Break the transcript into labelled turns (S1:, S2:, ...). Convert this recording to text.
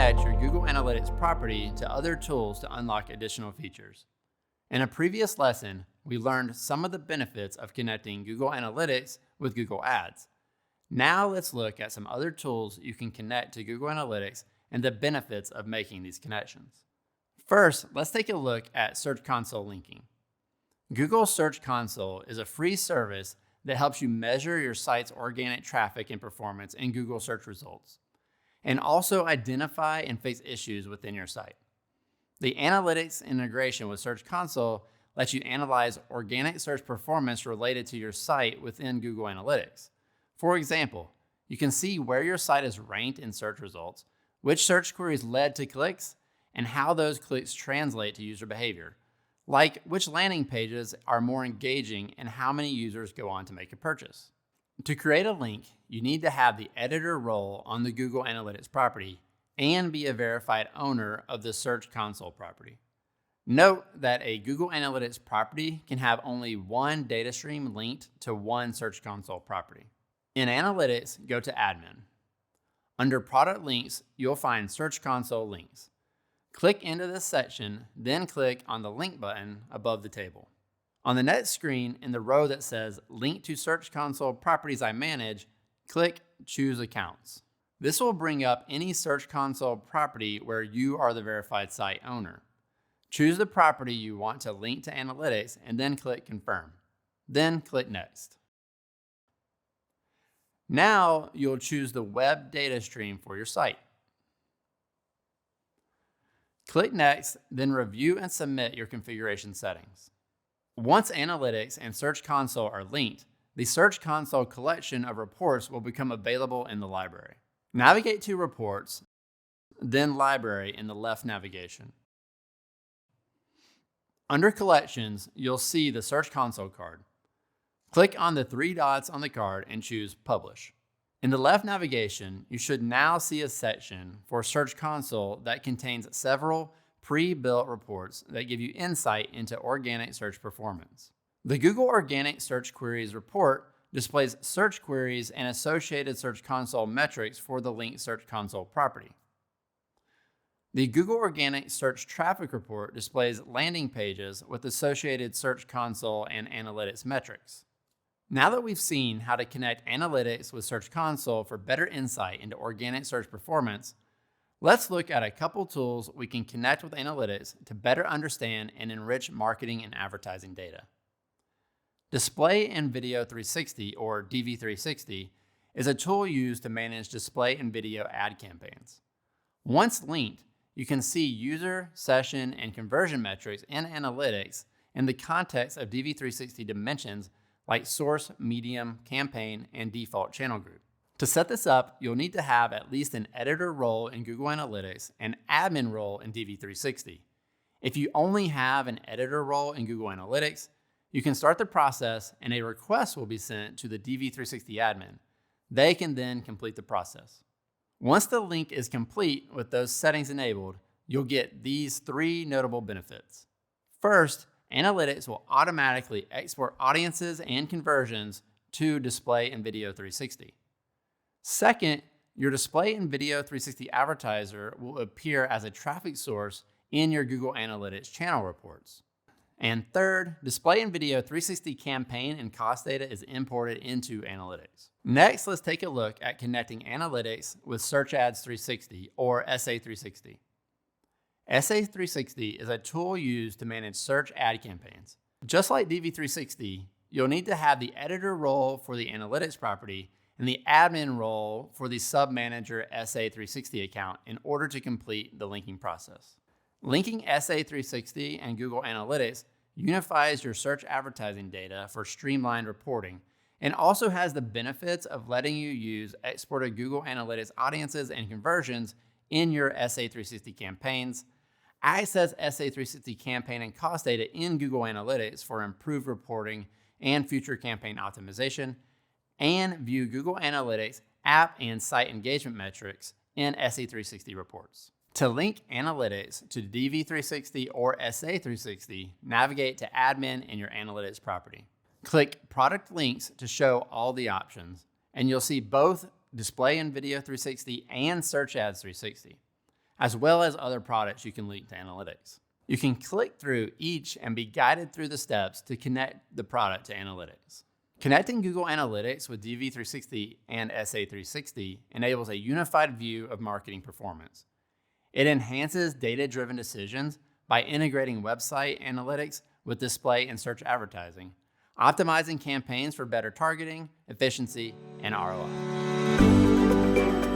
S1: connect your Google Analytics property to other tools to unlock additional features. In a previous lesson, we learned some of the benefits of connecting Google Analytics with Google Ads. Now let's look at some other tools you can connect to Google Analytics and the benefits of making these connections. First, let's take a look at Search Console linking. Google Search Console is a free service that helps you measure your site's organic traffic and performance in Google search results, and also identify and fix issues within your site. The analytics integration with Search Console lets you analyze organic search performance related to your site within Google Analytics. For example, you can see where your site is ranked in search results, which search queries led to clicks, and how those clicks translate to user behavior, like which landing pages are more engaging and how many users go on to make a purchase. To create a link, you need to have the editor role on the Google Analytics property and be a verified owner of the Search Console property. Note that a Google Analytics property can have only one data stream linked to one Search Console property. In Analytics, go to Admin. Under Product Links, you'll find Search Console links. Click into this section, then click on the link button above the table. On the next screen, in the row that says Link to Search Console Properties I Manage, click Choose Accounts. This will bring up any Search Console property where you are the verified site owner. Choose the property you want to link to Analytics and then click Confirm. Then click Next. Now you'll choose the web data stream for your site. Click Next, then review and submit your configuration settings. Once Analytics and Search Console are linked, the Search Console collection of reports will become available in the library. Navigate to Reports, then Library in the left navigation. Under Collections, you'll see the Search Console card. Click on the three dots on the card and choose Publish. In the left navigation, you should now see a section for Search Console that contains several pre-built reports that give you insight into organic search performance. The Google Organic Search Queries report displays search queries and associated Search Console metrics for the linked Search Console property. The Google Organic Search Traffic report displays landing pages with associated Search Console and Analytics metrics. Now that we've seen how to connect Analytics with Search Console for better insight into organic search performance, let's look at a couple tools we can connect with Analytics to better understand and enrich marketing and advertising data. Display and Video 360, or DV360, is a tool used to manage display and video ad campaigns. Once linked, you can see user, session, and conversion metrics in Analytics in the context of DV360 dimensions like source, medium, campaign, and default channel group. To set this up, you'll need to have at least an editor role in Google Analytics and admin role in DV360. If you only have an editor role in Google Analytics, you can start the process and a request will be sent to the DV360 admin. They can then complete the process. Once the link is complete with those settings enabled, you'll get these three notable benefits. First, Analytics will automatically export audiences and conversions to Display and Video 360. Second, your Display and Video 360 advertiser will appear as a traffic source in your Google Analytics channel reports. And third, Display and Video 360 campaign and cost data is imported into Analytics. Next, let's take a look at connecting Analytics with Search Ads 360, or SA360. SA360 is a tool used to manage search ad campaigns. Just like DV360, you'll need to have the editor role for the Analytics property and the admin role for the sub-manager SA360 account in order to complete the linking process. Linking SA360 and Google Analytics unifies your search advertising data for streamlined reporting and also has the benefits of letting you use exported Google Analytics audiences and conversions in your SA360 campaigns, access SA360 campaign and cost data in Google Analytics for improved reporting and future campaign optimization, and view Google Analytics app and site engagement metrics in SA360 reports. To link Analytics to DV360 or SA360, navigate to Admin in your Analytics property. Click Product Links to show all the options, and you'll see both Display and Video 360 and Search Ads 360. as well as other products you can link to analytics. You can click through each and be guided through the steps to connect the product to analytics. Connecting Google Analytics with DV360 and SA360 enables a unified view of marketing performance. It enhances data-driven decisions by integrating website analytics with display and search advertising, optimizing campaigns for better targeting, efficiency, and ROI.